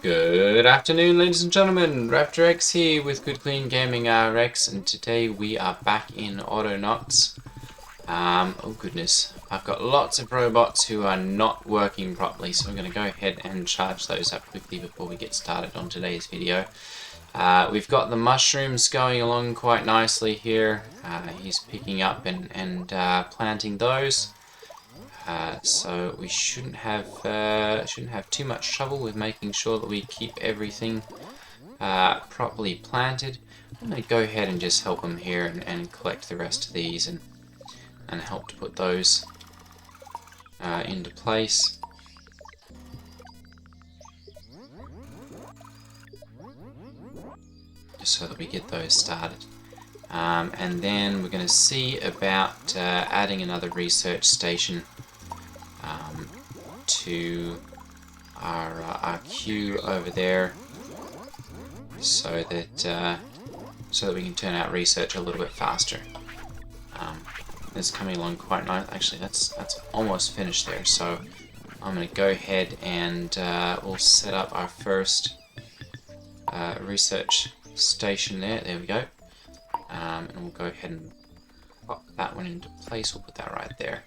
Good afternoon, ladies and gentlemen. Raptor X here with Good Clean Gaming RX, and today we are back in Autonauts. Oh goodness, I've got lots of robots who are not working properly, so I'm going to go ahead and charge those up quickly before we get started on today's video. We've got the mushrooms going along quite nicely here. He's picking up and planting those. So we shouldn't have too much trouble with making sure that we keep everything properly planted. I'm going to go ahead and just help him here and collect the rest of these and help to put those into place. Just so that we get those started. And then we're going to see about adding another research station to our queue over there, so that we can turn out research a little bit faster. It's coming along quite nice. Actually, that's almost finished there. So I'm going to go ahead and we'll set up our first research station there. There we go. And we'll go ahead and pop that one into place. We'll put that right there.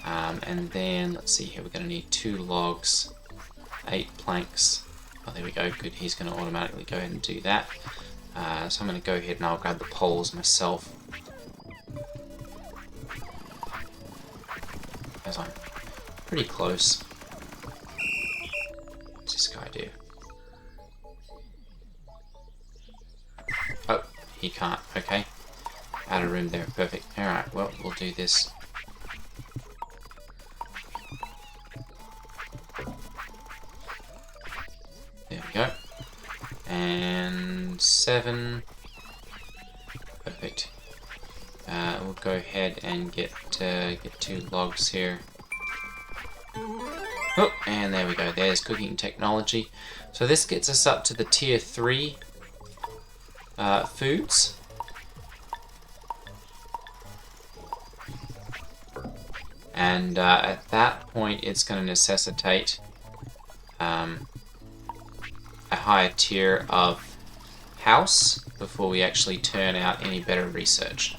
And then, let's see here, we're going to need 2 logs, 8 planks. Oh, there we go, good, he's going to automatically go ahead and do that. So I'm going to go ahead and I'll grab the poles myself, as I'm pretty close. What's this guy do? Oh, he can't, okay. Out of room there, perfect. Alright, well, we'll do this. There we go. And 7. Perfect. We'll go ahead and get 2 logs here. Oh, and there we go. There's cooking technology. So this gets us up to the tier 3 foods. And at that point, it's going to necessitate a higher tier of house before we actually turn out any better research.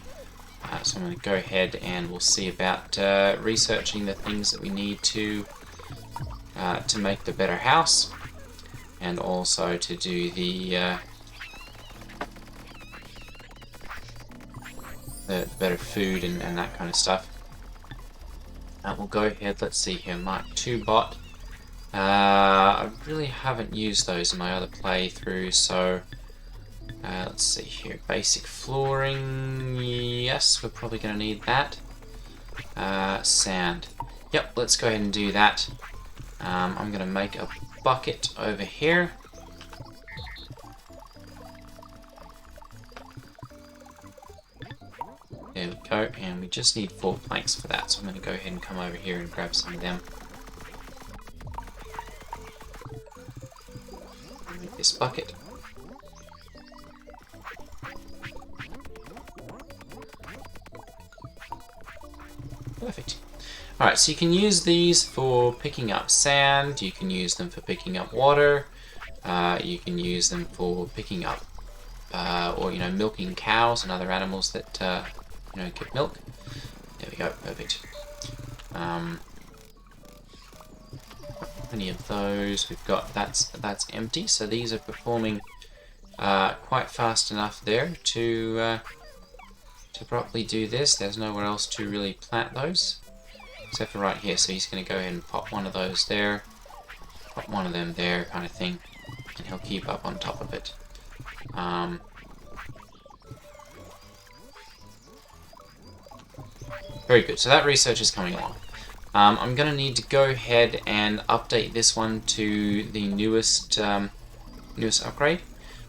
So I'm going to go ahead and we'll see about researching the things that we need to make the better house, and also to do the better food and that kind of stuff. We'll go ahead, let's see here, Mark II bot. I really haven't used those in my other playthrough, so let's see here. Basic flooring, yes, we're probably going to need that. Sand. Yep, let's go ahead and do that. I'm going to make a bucket over here. There we go, and we just need 4 planks for that, so I'm going to go ahead and come over here and grab some of them. Make this bucket. Perfect. Alright, so you can use these for picking up sand, you can use them for picking up water, you can use them for picking up, or milking cows and other animals that get milk. There we go, perfect. Many of those we've got. That's empty, so these are performing quite fast enough there to properly do this. There's nowhere else to really plant those except for right here, so he's going to go ahead and pop one of those there, pop one of them there, kind of thing, and he'll keep up on top of it. Very good, so that research is coming along. I'm going to need to go ahead and update this one to the newest upgrade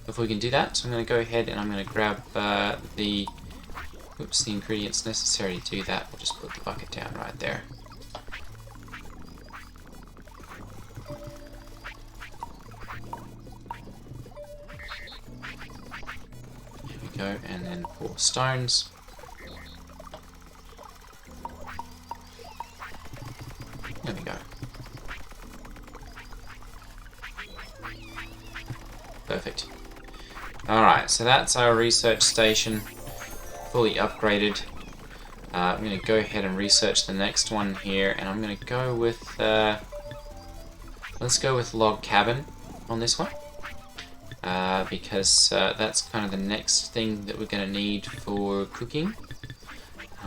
before we can do that. So I'm going to go ahead and I'm going to grab the ingredients necessary to do that. We'll just put the bucket down right there. There we go, and then 4 stones. There we go. Perfect. Alright, so that's our research station, fully upgraded. I'm going to go ahead and research the next one here, and I'm going to go with, let's go with log cabin on this one, because that's kind of the next thing that we're going to need for cooking.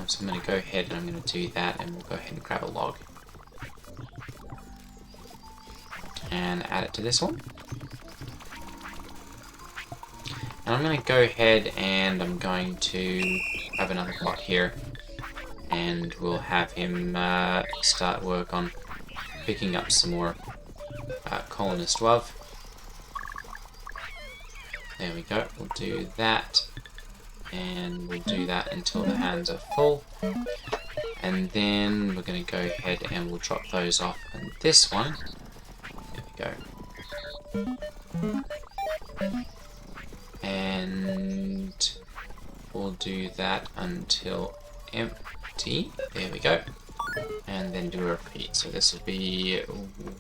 So I'm going to go ahead and I'm going to do that, and we'll go ahead and grab a log and add it to this one. And I'm going to go ahead and I'm going to have another bot here, and we'll have him start work on picking up some more colonist love. There we go, we'll do that, and we'll do that until the hands are full. And then we're going to go ahead and we'll drop those off on this one. There we go. And we'll do that until empty. There we go. And then do a repeat. So this will be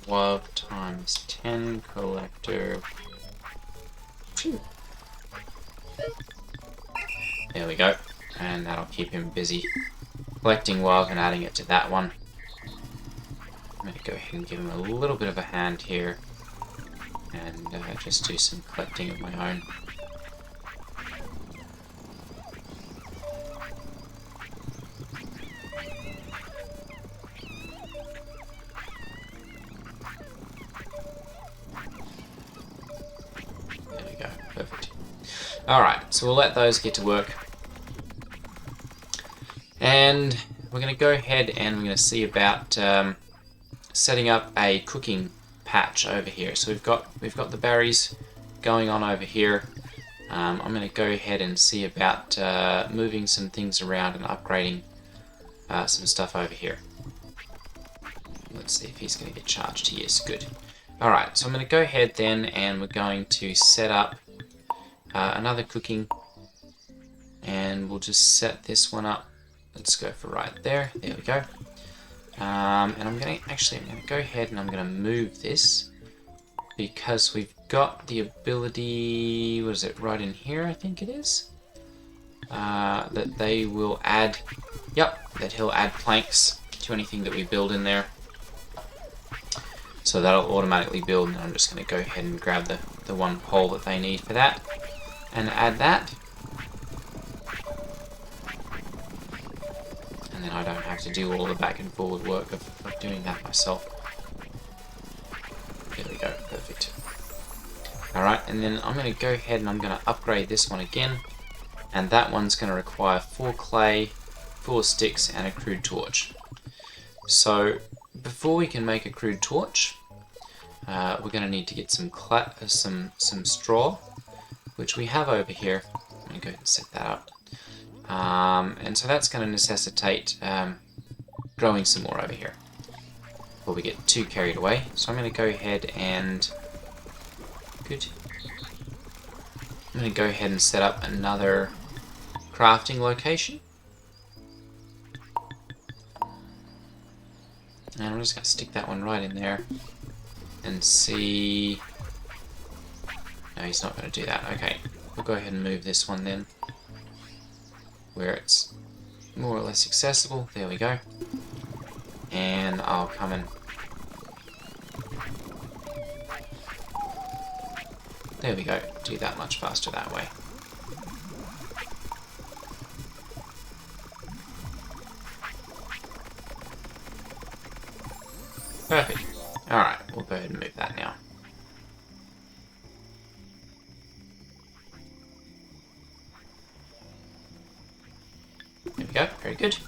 love times 10 collector 2. There we go. And that'll keep him busy collecting love and adding it to that one. I'm going to go ahead and give him a little bit of a hand here and just do some collecting of my own. There we go, perfect. Alright, so we'll let those get to work. And we're going to go ahead and we're going to see about setting up a cooking patch over here. So we've got the berries going on over here. I'm going to go ahead and see about moving some things around and upgrading some stuff over here. Let's see if he's going to get charged. He is. Good. Alright, so I'm going to go ahead then and we're going to set up another cooking, and we'll just set this one up. Let's go for right there. There we go. And I'm going to go ahead and I'm going to move this because we've got the ability, what is it, right in here I think it is, that they will add, that he'll add planks to anything that we build in there. So that'll automatically build, and I'm just going to go ahead and grab the one pole that they need for that and add that. And then I don't have to do all the back and forward work of doing that myself. There we go, perfect. Alright, and then I'm going to go ahead and I'm going to upgrade this one again. And that one's going to require 4 clay, 4 sticks, and a crude torch. So before we can make a crude torch, we're going to need to get some straw, which we have over here. I'm going to go ahead and set that up. And so that's going to necessitate growing some more over here before we get too carried away. So I'm going to go ahead and I'm going to go ahead and set up another crafting location. And I'm just going to stick that one right in there and see. No, he's not going to do that. Okay, we'll go ahead and move this one then, where it's more or less accessible. There we go. And I'll come and... There we go. Do that much faster that way. Perfect. Alright, we'll go ahead and move that now. There we go, very good.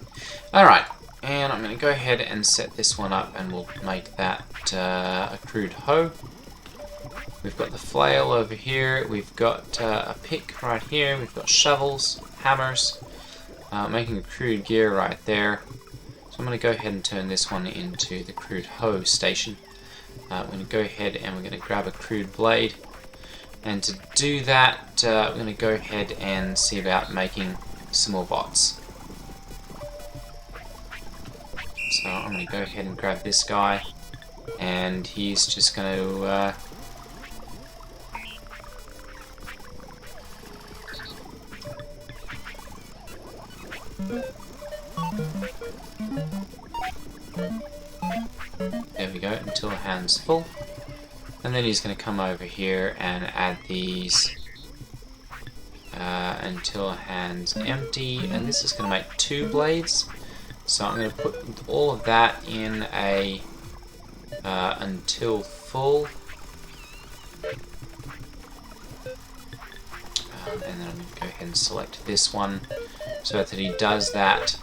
Alright, and I'm going to go ahead and set this one up, and we'll make that a crude hoe. We've got the flail over here, we've got a pick right here, we've got shovels, hammers, making a crude gear right there. So I'm going to go ahead and turn this one into the crude hoe station. We're going to go ahead and we're going to grab a crude blade. And to do that, we're going to go ahead and see about making some more bots. So I'm going to go ahead and grab this guy, and he's just going to There we go, until the hand's full. And then he's going to come over here and add these until hand's empty. And this is going to make 2 blades. So I'm going to put all of that in a until full. And then I'm going to go ahead and select this one so that he does that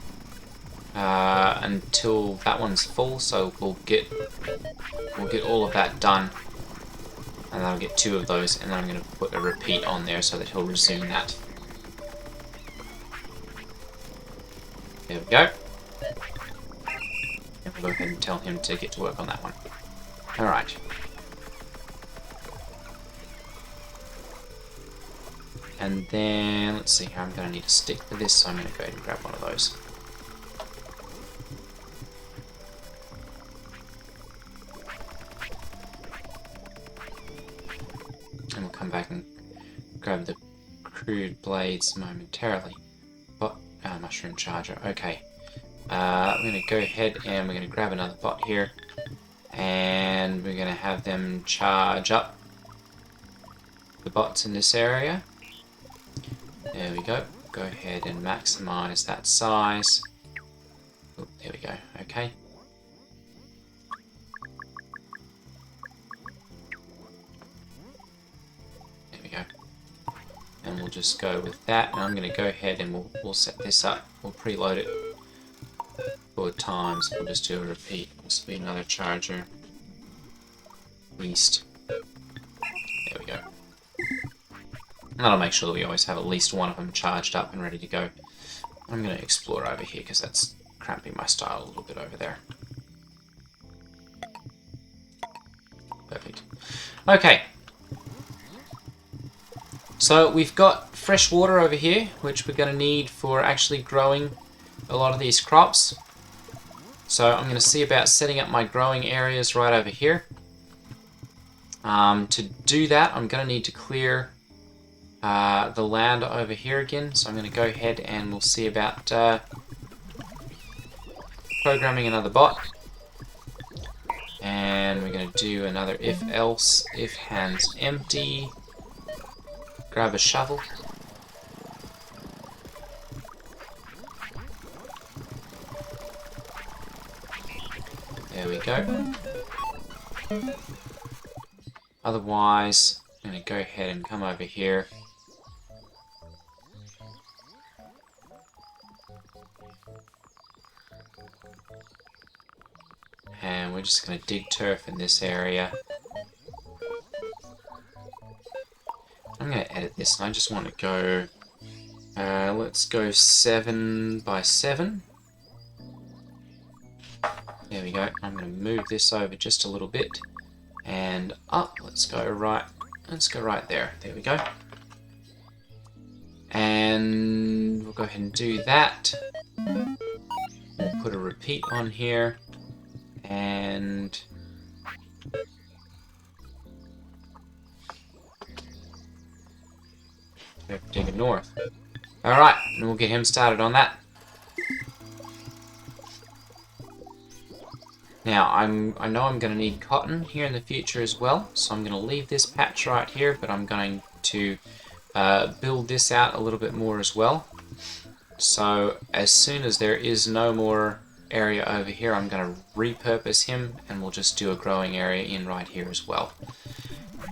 until that one's full. So we'll get all of that done, and then I'll get 2 of those, and then I'm going to put a repeat on there so that he'll resume that. There we go. And we'll go ahead and tell him to get to work on that one. Alright. And then, let's see here, I'm going to need a stick for this, so I'm going to go ahead and grab one of those. And we'll come back and grab the crude blades momentarily. But, mushroom charger, okay. I'm going to go ahead and we're going to grab another bot here. And we're going to have them charge up the bots in this area. There we go. Go ahead and maximize that size. Oh, there we go. Okay. There we go. And we'll just go with that. And I'm going to go ahead and we'll set this up. We'll preload it 4 times. We'll just do a repeat. This will be another charger. East. There we go. And that'll make sure that we always have at least one of them charged up and ready to go. I'm going to explore over here because that's cramping my style a little bit over there. Perfect. Okay. So we've got fresh water over here, which we're going to need for actually growing a lot of these crops. So I'm going to see about setting up my growing areas right over here. To do that, I'm going to need to clear the land over here again, so I'm going to go ahead and we'll see about programming another bot. And we're going to do another if else, if hand's empty, grab a shovel. There we go. Otherwise, I'm going to go ahead and come over here. And we're just going to dig turf in this area. I'm going to edit this, and I just want to go, let's go 7 by 7. There we go. I'm going to move this over just a little bit. And up, let's go right there. There we go. And we'll go ahead and do that. We'll put a repeat on here. And we have to dig it north. Alright, and we'll get him started on that. Now, I know I'm going to need cotton here in the future as well, so I'm going to leave this patch right here, but I'm going to build this out a little bit more as well. So, as soon as there is no more area over here, I'm going to repurpose him, and we'll just do a growing area in right here as well.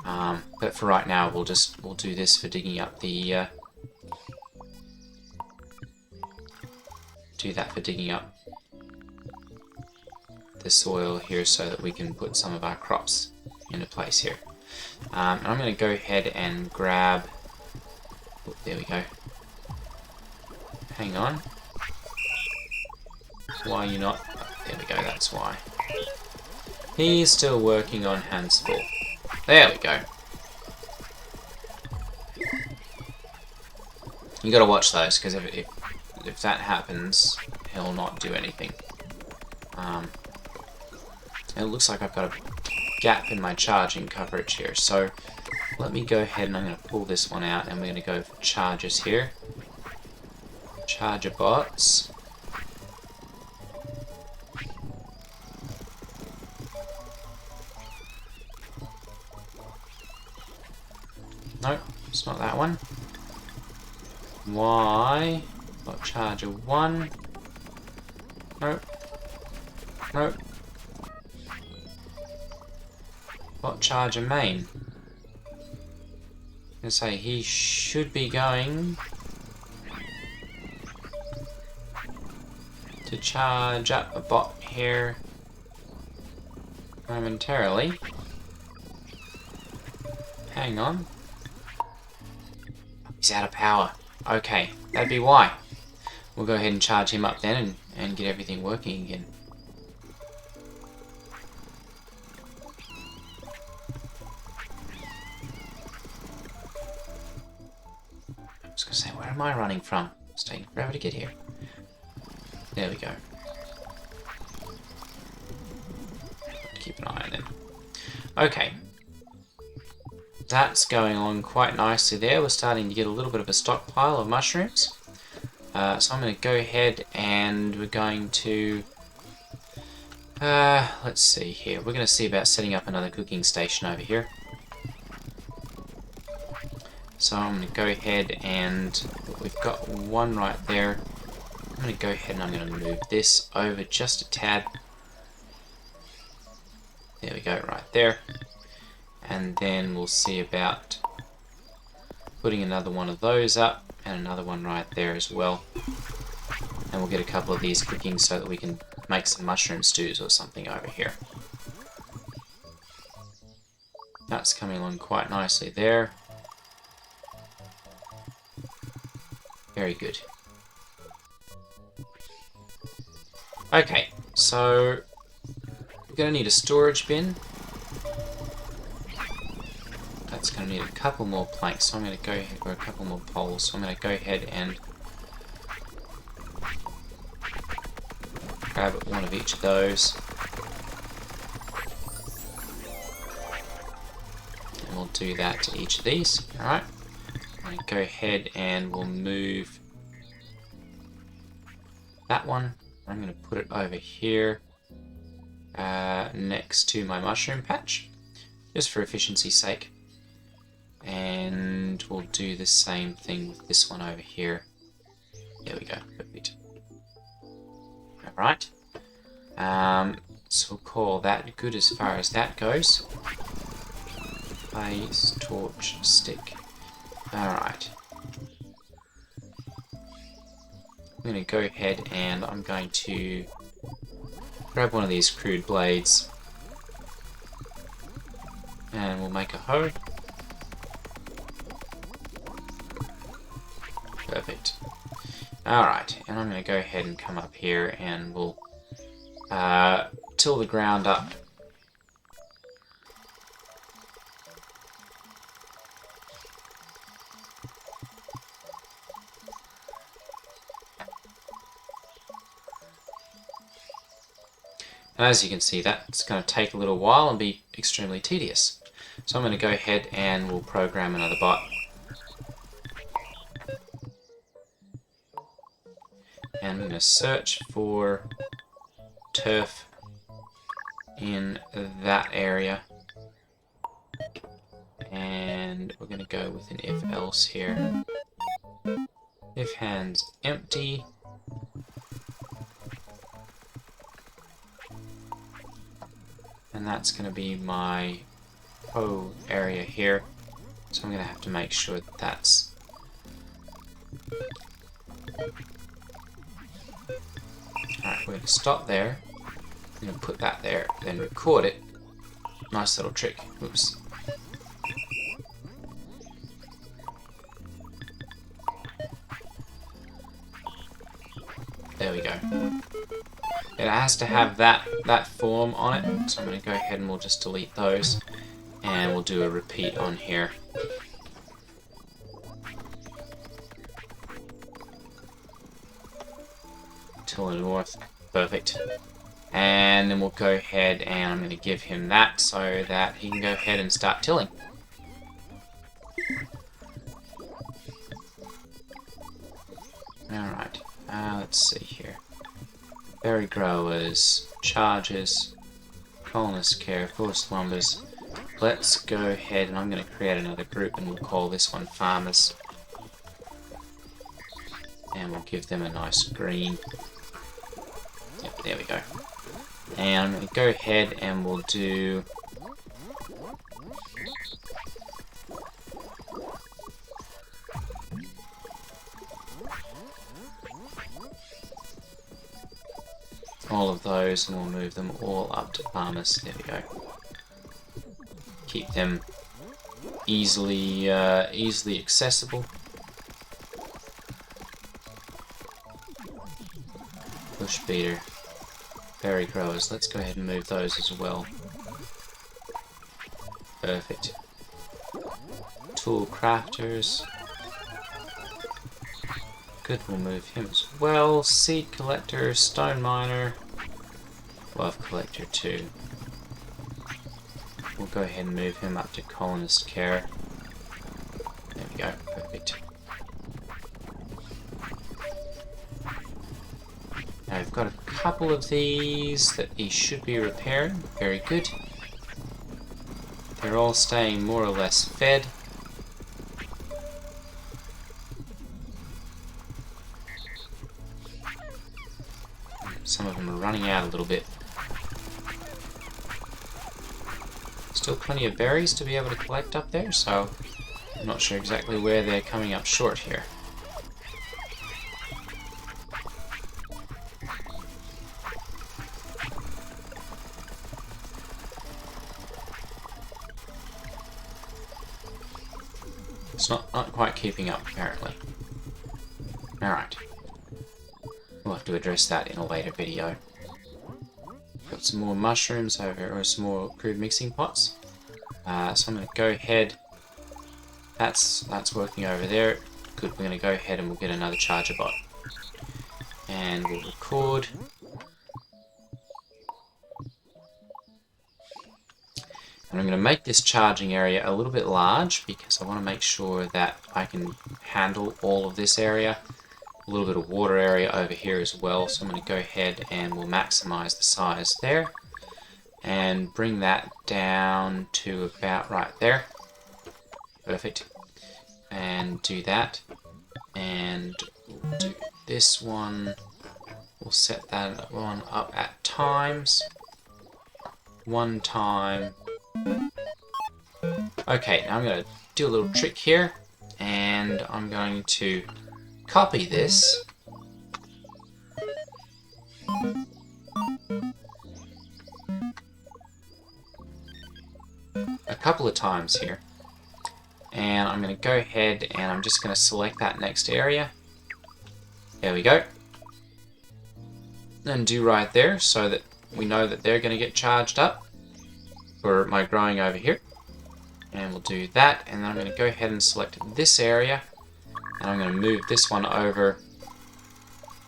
But for right now, we'll do this for digging up the do that for digging up the soil here so that we can put some of our crops into place here. And I'm going to go ahead and grab, oh, there we go. Hang on. Why are you not, oh, there we go, that's why. He's still working on hands full. There we go. You got to watch those, because if that happens, he'll not do anything. It looks like I've got a gap in my charging coverage here, so let me go ahead and I'm going to pull this one out, and we're going to go for charges here. charger bots. Nope, it's not that one. Y, got charger 1. Nope. Nope. Got charger main. I'm gonna say he should be going to charge up a bot here momentarily. Hang on. He's out of power. Okay, that'd be why. We'll go ahead and charge him up then and get everything working again. I was going to say, where am I running from? It's taking forever to get here. There we go. Keep an eye on them. Okay. That's going along quite nicely there. We're starting to get a little bit of a stockpile of mushrooms. So I'm going to go ahead and we're going to... let's see here. We're going to see about setting up another cooking station over here. So I'm going to go ahead and... we've got one right there. I'm going to go ahead and I'm going to move this over just a tad. There we go, right there. And then we'll see about putting another one of those up and another one right there as well. And we'll get a couple of these cooking so that we can make some mushroom stews or something over here. That's coming along quite nicely there. Very good. Okay, so we're going to need a storage bin. That's going to need a couple more planks, so I'm going to go ahead, or a couple more poles, so I'm going to go ahead and grab one of each of those. And we'll do that to each of these. Alright. I'm going to go ahead and we'll move that one. I'm going to put it over here next to my mushroom patch, just for efficiency's sake. And we'll do the same thing with this one over here. There we go, perfect. Alright. So we'll call that good as far as that goes. Blaze, torch, stick. Alright. I'm going to go ahead and I'm going to grab one of these crude blades. And we'll make a hoe. Perfect. Alright, and I'm going to go ahead and come up here and we'll till the ground up. And as you can see, that's going to take a little while and be extremely tedious. So I'm going to go ahead and we'll program another bot. And I'm going to search for turf in that area. And we're going to go with an if else here. If hands empty. And that's going to be my hoe area here. So I'm going to have to make sure that that's... Alright, we're going to stop there. I'm going to put that there, then record it. Nice little trick. Oops. There we go. It has to have that form on it, so I'm going to go ahead and we'll just delete those, and we'll do a repeat on here. Till the north, perfect. And then we'll go ahead and I'm going to give him that so that he can go ahead and start tilling. Alright. Let's see here. Berry growers, charges, colonist care, forest lumbers. Let's go ahead and I'm going to create another group and we'll call this one farmers. And we'll give them a nice green. Yep, there we go. And I'm going to go ahead and we'll do... all of those, and we'll move them all up to farmers. There we go. Keep them easily accessible. Bush beater, berry growers. Let's go ahead and move those as well. Perfect. Tool crafters. Good, we'll move him as well. Seed collector, stone miner, glove collector too. We'll go ahead and move him up to colonist care. There we go, perfect. Now we've got a couple of these that he should be repairing. Very good. They're all staying more or less fed. Some of them are running out a little bit. Still plenty of berries to be able to collect up there, so I'm not sure exactly where they're coming up short here. It's not quite keeping up, apparently. Alright. We'll have to address that in a later video. Got some more mushrooms over here, or some more crude mixing pots. So I'm going to go ahead. That's working over there. Good, we're going to go ahead and we'll get another charger bot. And we'll record. And I'm going to make this charging area a little bit large because I want to make sure that I can handle all of this area. A little bit of water area over here as well, so I'm going to go ahead and we'll maximize the size there and bring that down to about right there. Perfect. And do that, and we'll do this one. We'll set that one up at times. 1 time. Okay, now I'm going to do a little trick here, and I'm going to copy this a couple of times here, and I'm going to go ahead and I'm just going to select that next area. There we go. And do right there so that we know that they're going to get charged up for my growing over here. And we'll do that, and then I'm going to go ahead and select this area. And I'm going to move this one over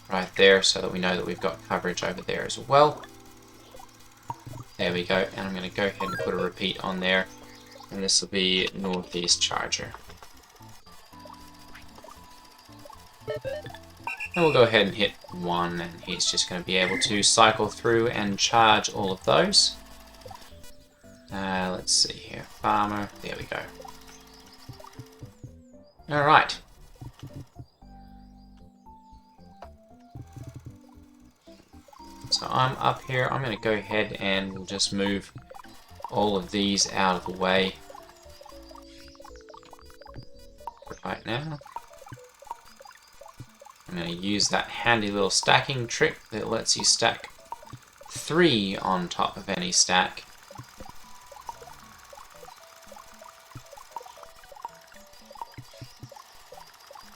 right there so that we know that we've got coverage over there as well. There we go. And I'm going to go ahead and put a repeat on there. And this will be northeast charger. And we'll go ahead and hit 1, and he's just going to be able to cycle through and charge all of those. Let's see here. Farmer. There we go. Alright. So I'm up here. I'm going to go ahead and we'll just move all of these out of the way right now. I'm going to use that handy little stacking trick that lets you stack 3 on top of any stack.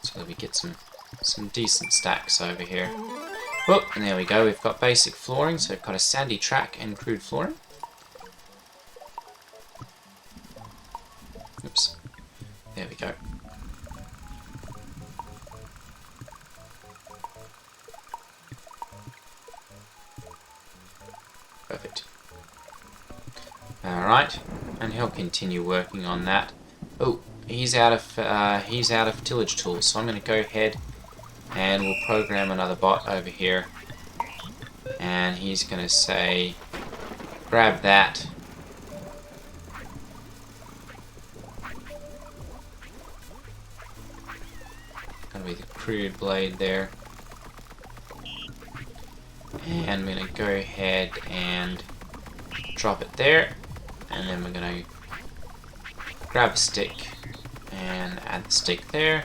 So that we get some decent stacks over here. Whoop, and there we go, we've got basic flooring, so we've got a sandy track and crude flooring. Oops, there we go. Perfect. Alright, and he'll continue working on that. Oh, he's out of tillage tools, so I'm going to go ahead And we'll program another bot over here. And he's going to say, grab that. Going to be the crude blade there. And I'm going to go ahead and drop it there. And then we're going to grab a stick and add the stick there.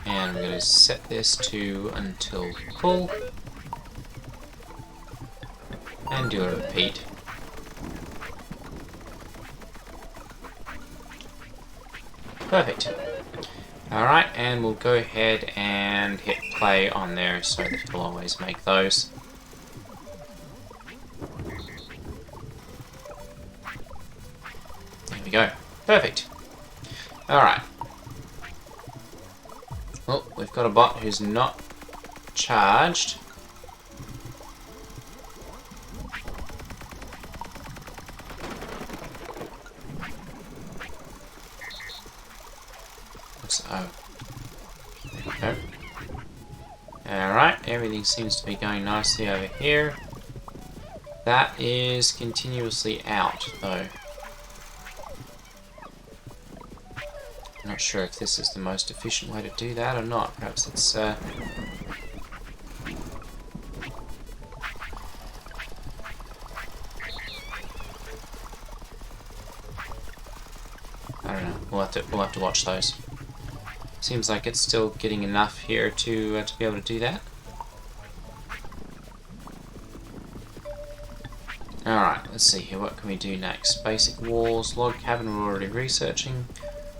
And we're going to set this to until full. And do a repeat. Perfect. Alright, and we'll go ahead and hit play on there so that it'll always make those. There we go. Perfect. Alright. Well, we've got a bot who's not charged. So, there we go. Alright, everything seems to be going nicely over here. That is continuously out, though. I'm not sure if this is the most efficient way to do that or not. Perhaps it's I don't know. We'll have to watch those. Seems like it's still getting enough here to be able to do that. Alright, let's see here. What can we do next? Basic walls, log cabin we're already researching.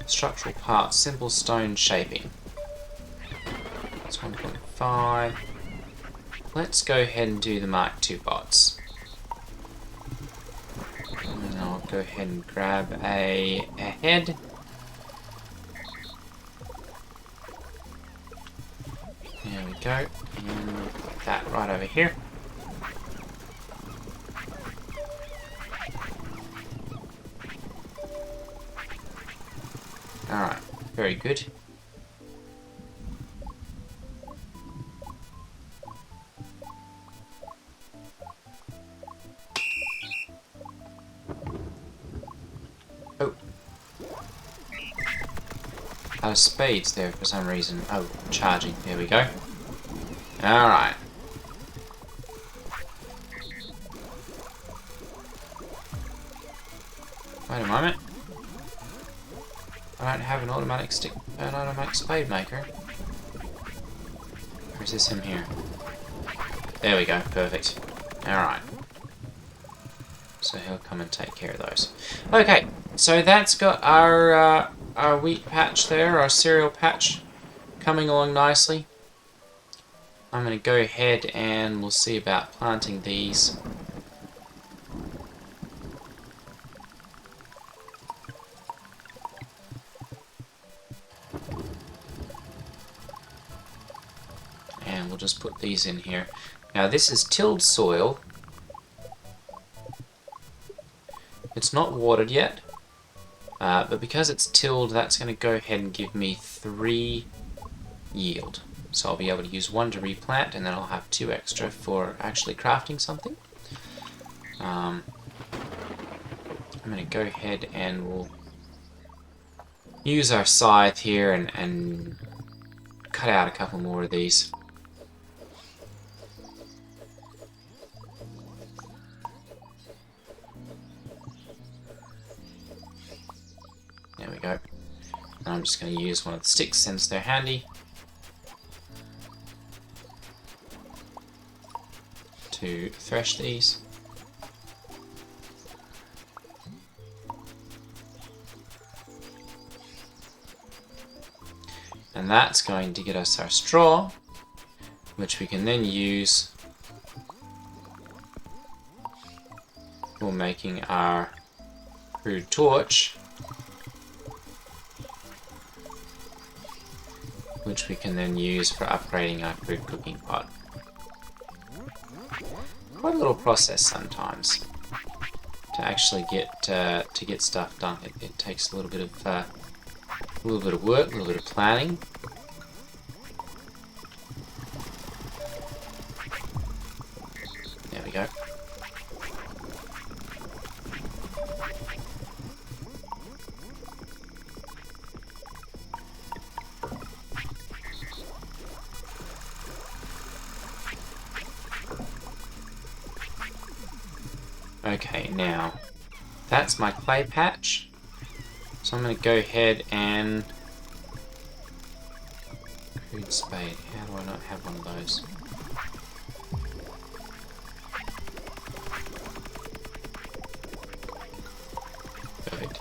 Structural parts, simple stone shaping. It's 1.5. Let's go ahead and do the Mark II bots. And I'll go ahead and grab a head. There we go. And put that right over here. Alright, very good. Oh. Out of speeds there for some reason. Oh, charging. There we go. Alright. Wait a moment. I don't have an automatic spade maker. Or is this him here? There we go, perfect. Alright. So he'll come and take care of those. Okay, so that's got our wheat patch there, our cereal patch, coming along nicely. I'm going to go ahead and we'll see about planting these. And we'll just put these in here. Now this is tilled soil. It's not watered yet, but because it's tilled, that's going to go ahead and give me 3 yield. So I'll be able to use 1 to replant, and then I'll have 2 extra for actually crafting something. I'm going to go ahead and we'll use our scythe here and cut out a couple more of these. There we go. And I'm just going to use one of the sticks since they're handy to thresh these. And that's going to get us our straw, which we can then use for making our crude torch, which we can then use for upgrading our crude cooking pot. Quite a little process sometimes to actually get stuff done. It takes a little bit of A little bit of work, a little bit of planning. There we go. Okay, now that's my clay patch. So I'm going to go ahead and crude spade. How do I not have one of those? Perfect.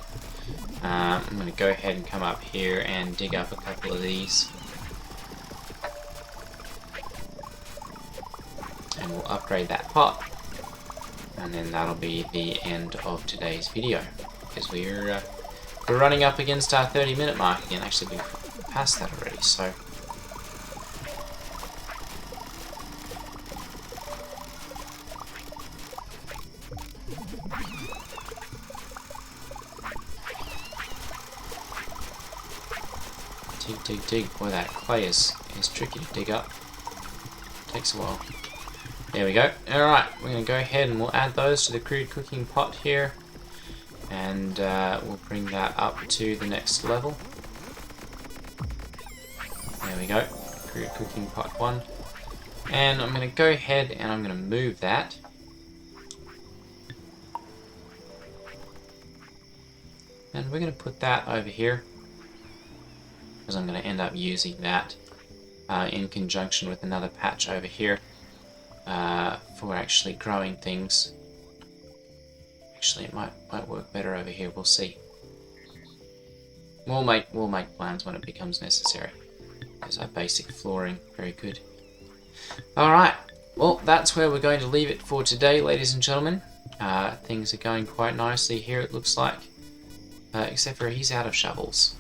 I'm going to go ahead and come up here and dig up a couple of these. And we'll upgrade that pot. And then that'll be the end of today's video. Because we're running up against our 30-minute mark again. Actually, we've passed that already, so... Dig, dig, dig. Boy, that clay is tricky to dig up. Takes a while. There we go. Alright, we're going to go ahead and we'll add those to the crude cooking pot here. And we'll bring that up to the next level. There we go. Crude cooking pot 1. And I'm going to go ahead and I'm going to move that. And we're going to put that over here. Because I'm going to end up using that in conjunction with another patch over here. For actually growing things. Actually, it might work better over here. We'll see. We'll make plans when it becomes necessary. There's our basic flooring. Very good. All right. Well, that's where we're going to leave it for today, ladies and gentlemen. Things are going quite nicely here. It looks like, except for he's out of shovels.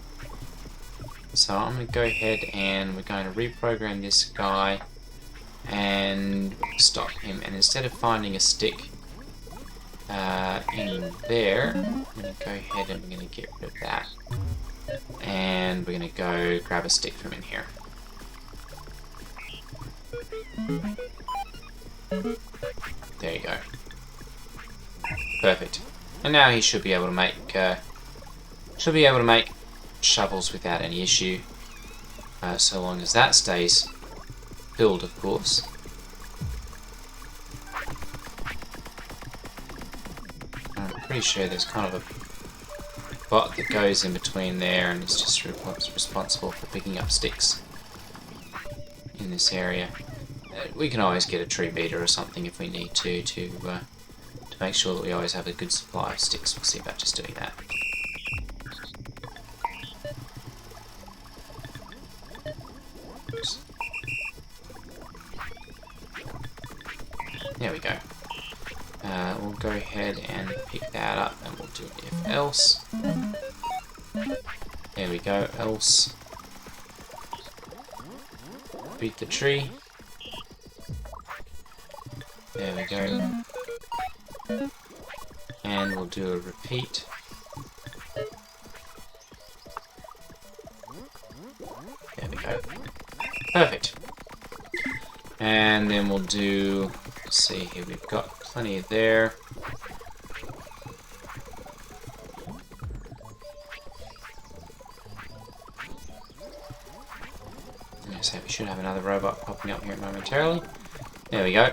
So I'm going to go ahead and we're going to reprogram this guy. And stop him, and instead of finding a stick in there, I'm going to go ahead and we're going to get rid of that, and we're going to go grab a stick from in here. There you go. Perfect. And now he should be able to make shovels without any issue, so long as that stays filled, of course. I'm pretty sure there's kind of a bot that goes in between there and is just responsible for picking up sticks in this area. We can always get a tree beater or something if we need to make sure that we always have a good supply of sticks. We'll see about just doing that. Oops. There we go. We'll go ahead and pick that up and we'll do if else. There we go, else. Beat the tree. There we go. And we'll do a repeat. There we go. Perfect. And then we'll do, let's see here, we've got plenty there. So we should have another robot popping up here momentarily. There we go.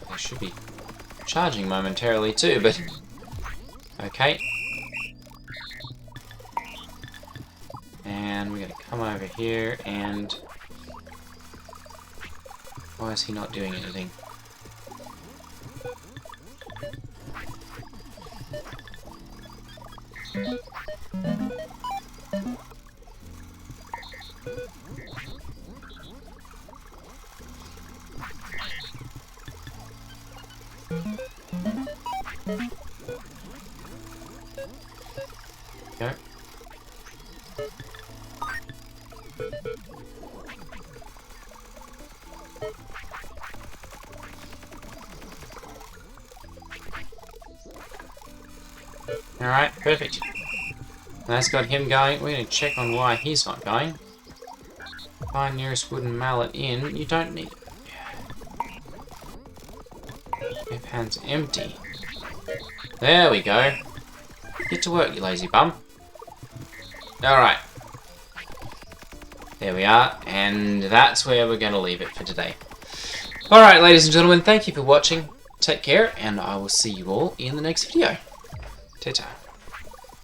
They should be charging momentarily too, but okay. And we're going to come over here and... Why is he not doing anything? Go. Alright, perfect. That's got him going. We're going to check on why he's not going. Find nearest wooden mallet in. You don't need it. If hand's empty. There we go. Get to work, you lazy bum. Alright. There we are. And that's where we're going to leave it for today. Alright, ladies and gentlemen, thank you for watching. Take care, and I will see you all in the next video. Ta-ta.